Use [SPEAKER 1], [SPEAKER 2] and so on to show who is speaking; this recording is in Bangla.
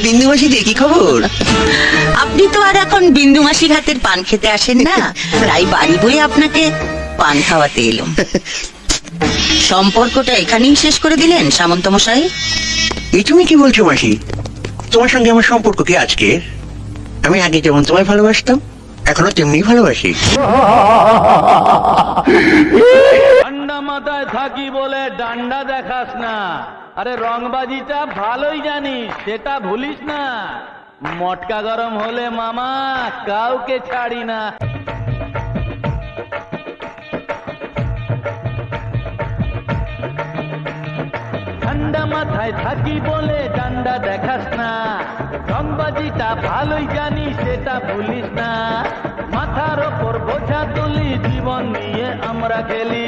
[SPEAKER 1] বিন্দু মাসি যে কি খবর?
[SPEAKER 2] আপনি তো আর এখন বিন্দু মাসির হাতের পান খেতে আসেন না, তাই বাড়ি বয়ে আপনাকে পান খাওয়াতে এলাম। সম্পর্কটা এখানেই শেষ করে দিলেন সামন্ত মশাই?
[SPEAKER 1] এই তুমি কি বলছো মাসি? তোমার সঙ্গে আমার সম্পর্ক কি আজকে? আমি আগে যেমন তোমায় ভালোবাসতাম এখনো তেমনি ভালোবাসি।
[SPEAKER 3] ঠান্ডা মাথায় থাকি বলে ডান্ডা দেখাস না। আরে রংবাজিটা ভালোই জানিস, সেটা ভুলিস না। মটকা গরম হলে মামা কাউকে ছাড়ি না। ঠান্ডা মাথায় থাকি বলে ডান্ডা দেখাস না। রংবাজিটা ভালোই জানিস, সেটা ভুলিস না। মাথার ওপর বোঝা তুলি, জীবন নিয়ে আমরা খেলি।